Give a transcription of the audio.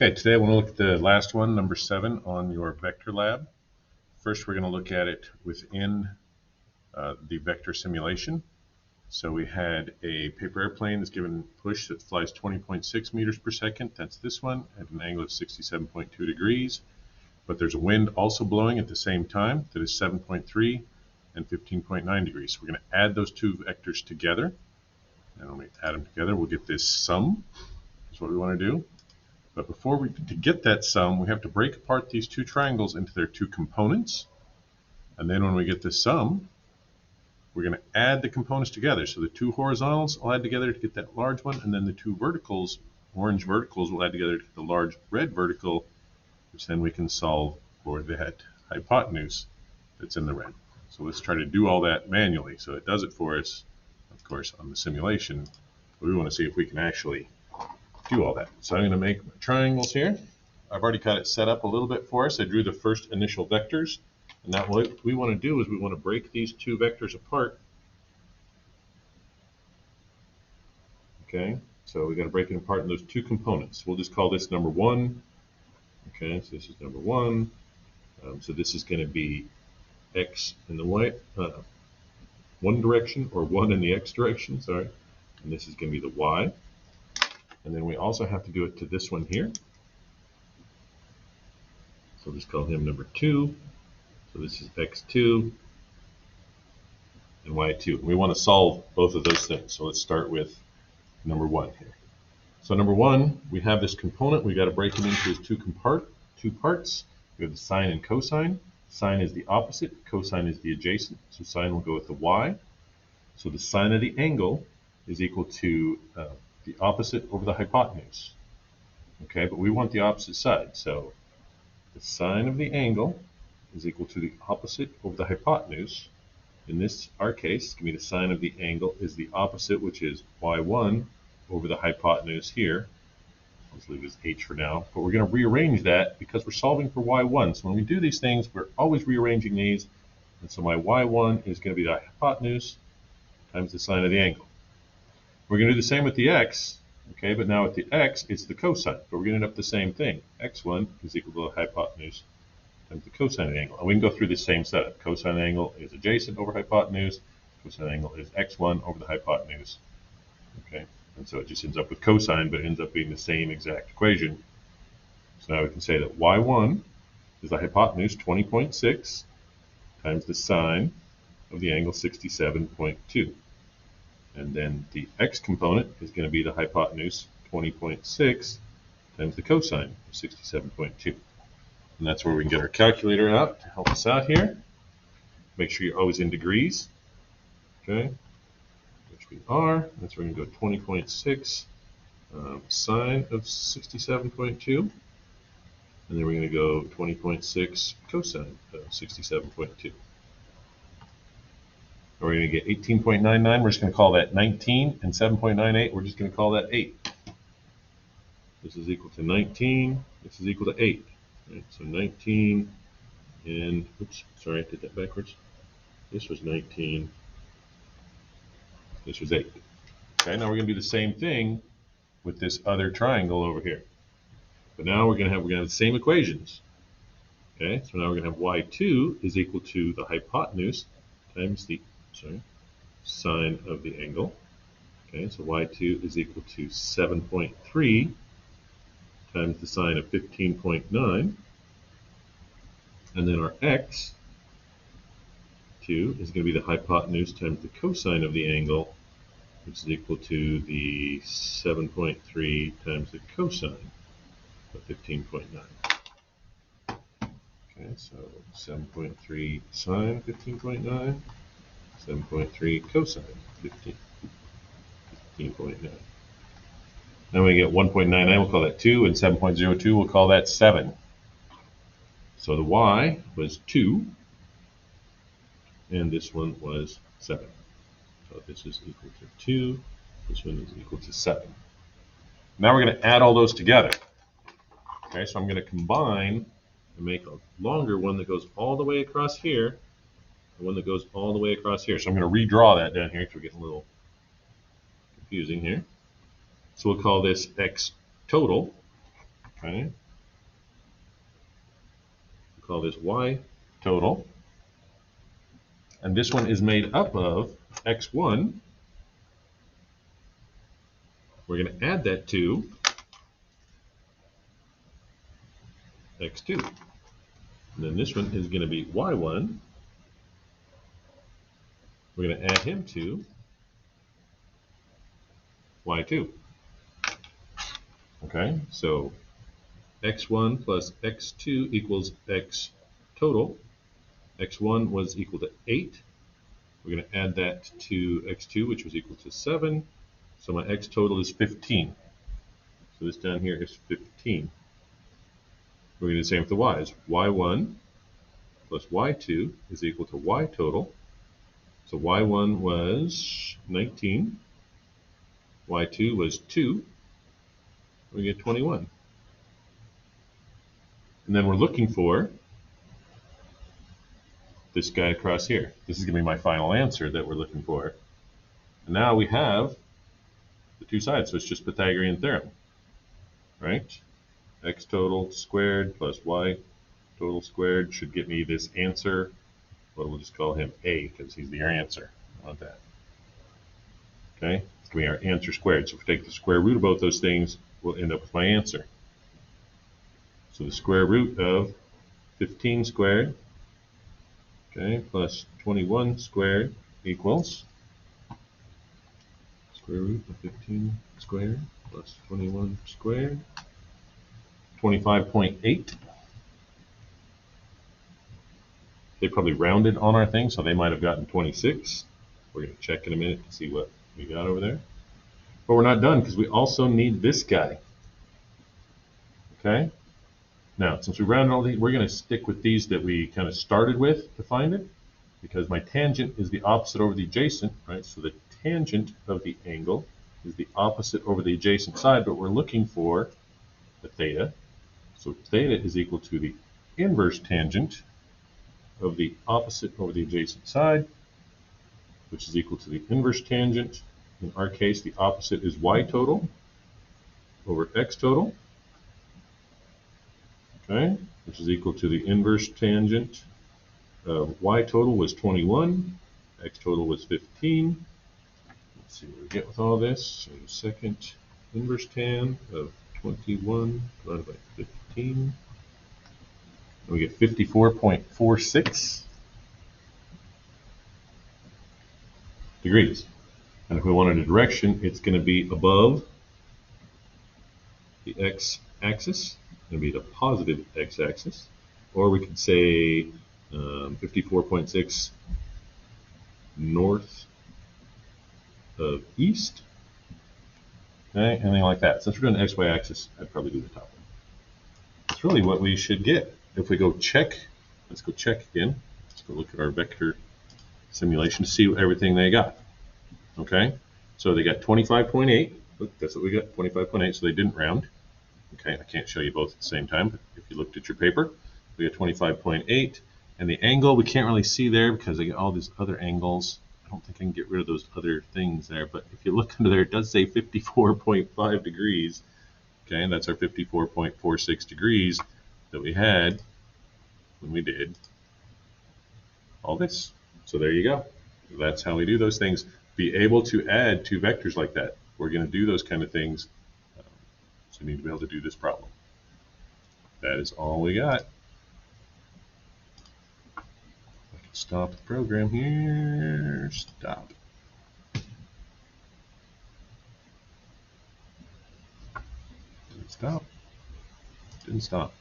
Okay, today I want to look at the last one, number 7, on your vector lab. First, we're going to look at it within the vector simulation. So we had a paper airplane that's given push that flies 20.6 meters per second. That's this one at an angle of 67.2 degrees. But there's a wind also blowing at the same time that is 7.3 and 15.9 degrees. So we're going to add those two vectors together. And when we add them together, we'll get this sum. That's what we want to do. But to get that sum, we have to break apart these two triangles into their two components. And then when we get the sum, we're going to add the components together. So the two horizontals will add together to get that large one, and then the two verticals, orange verticals, will add together to get the large red vertical, which then we can solve for that hypotenuse that's in the red. So let's try to do all that manually. So it does it for us, of course, on the simulation. But we want to see if we can actually do all that. So I'm going to make my triangles here. I've already got it set up a little bit for us. I drew the first initial vectors. And now what we want to do is we want to break these two vectors apart. Okay, so we got to break it apart in those two components. We'll just call this number 1. Okay, so this is number 1. So this is going to be x in the one direction, or 1 in the x direction, sorry. And this is going to be the y. And then we also have to do it to this one here. So we'll just call him number 2. So this is x2 and y2. We want to solve both of those things. So let's start with number 1 here. So number 1, we have this component. We got to break it into its two parts. We have the sine and cosine. Sine is the opposite, cosine is the adjacent. So sine will go with the y. So the sine of the angle is equal to the opposite over the hypotenuse. Okay, but we want the opposite side. So the sine of the angle is equal to the opposite over the hypotenuse. In our case, it's going to be the sine of the angle is the opposite, which is y1 over the hypotenuse here. Let's leave this h for now. But we're going to rearrange that because we're solving for y1. So when we do these things, we're always rearranging these. And so my y1 is going to be the hypotenuse times the sine of the angle. We're going to do the same with the x, okay, but now with the x, it's the cosine, but we're going to end up the same thing. x1 is equal to the hypotenuse times the cosine of the angle. And we can go through the same setup. Cosine of the angle is adjacent over hypotenuse. Cosine of the angle is x1 over the hypotenuse. Okay, and so it just ends up with cosine, but it ends up being the same exact equation. So now we can say that y1 is the hypotenuse, 20.6, times the sine of the angle, 67.2. And then the x component is going to be the hypotenuse, 20.6, times the cosine of 67.2. And that's where we can get our calculator out to help us out here. Make sure you're always in degrees. Okay, which we are. That's where we're going to go 20.6 sine of 67.2. And then we're going to go 20.6 cosine of 67.2. We're going to get 18.99. We're just going to call that 19, and 7.98, we're just going to call that 8. This is equal to 19. This is equal to 8. Right? So 19 and, oops, sorry, I did that backwards. This was 19. This was 8. Okay, now we're going to do the same thing with this other triangle over here. But now we're going to have the same equations. Okay, so now we're going to have y2 is equal to the hypotenuse times the sine of the angle. Okay, so y2 is equal to 7.3 times the sine of 15.9. And then our x2 is going to be the hypotenuse times the cosine of the angle, which is equal to the 7.3 times the cosine of 15.9. Okay, so 7.3 sine 15.9. 7.3 cosine 15.9. Then we get 1.99, we'll call that 2, and 7.02, we'll call that 7. So the y was 2, and this one was 7. So this is equal to 2, this one is equal to 7. Now we're going to add all those together. Okay, so I'm going to combine and make a longer one that goes all the way across here, the one that goes all the way across here. So I'm going to redraw that down here because we're getting a little confusing here. So we'll call this x total, Okay. We'll call this y total. And this one is made up of x1. We're going to add that to x2. And then this one is going to be y1. We're going to add him to y2. Okay, so x1 plus x2 equals x total. x1 was equal to 8. We're going to add that to x2, which was equal to 7. So my x total is 15. So this down here is 15. We're going to do the same with the y's. y1 plus y2 is equal to y total. So y1 was 19. y2 was 2. We get 21. And then we're looking for this guy across here. This is going to be my final answer that we're looking for. And now we have the two sides, so it's just Pythagorean theorem, right? X total squared plus y total squared should get me this answer. Well, we'll just call him A because he's the answer. I want that. Okay, it's going to be our answer squared. So if we take the square root of both those things, we'll end up with my answer. So the square root of 15 squared, okay, plus 21 squared equals square root of 15 squared plus 21 squared, 25.8. They probably rounded on our thing, so they might have gotten 26. We're going to check in a minute to see what we got over there. But we're not done because we also need this guy. Okay? Now, since we rounded all these, we're going to stick with these that we kind of started with to find it, because my tangent is the opposite over the adjacent, right? So the tangent of the angle is the opposite over the adjacent side, but we're looking for the theta. So theta is equal to the inverse tangent of the opposite over the adjacent side, which is equal to the inverse tangent. In our case, the opposite is y total over x total, okay, which is equal to the inverse tangent of y total was 21, x total was 15. Let's see what we get with all this. So second inverse tan of 21 divided by 15. And we get 54.46 degrees. And if we wanted a direction, it's going to be above the x-axis. It's going to be the positive x-axis. Or we could say 54.6 north of east. Okay, anything like that. Since we're doing the xy axis, I'd probably do the top one. That's really what we should get. If we go check, let's go check again. Let's go look at our vector simulation to see everything they got. Okay, so they got 25.8. Look, that's what we got, 25.8, so they didn't round. Okay, I can't show you both at the same time, but if you looked at your paper, we got 25.8. And the angle, we can't really see there because I got all these other angles. I don't think I can get rid of those other things there, but if you look under there, it does say 54.5 degrees. Okay, and that's our 54.46 degrees that we had when we did all this. So there you go. That's how we do those things. Be able to add two vectors like that. We're going to do those kind of things. So you need to be able to do this problem. That is all we got. I can stop the program here. Stop. Did it stop? Didn't stop.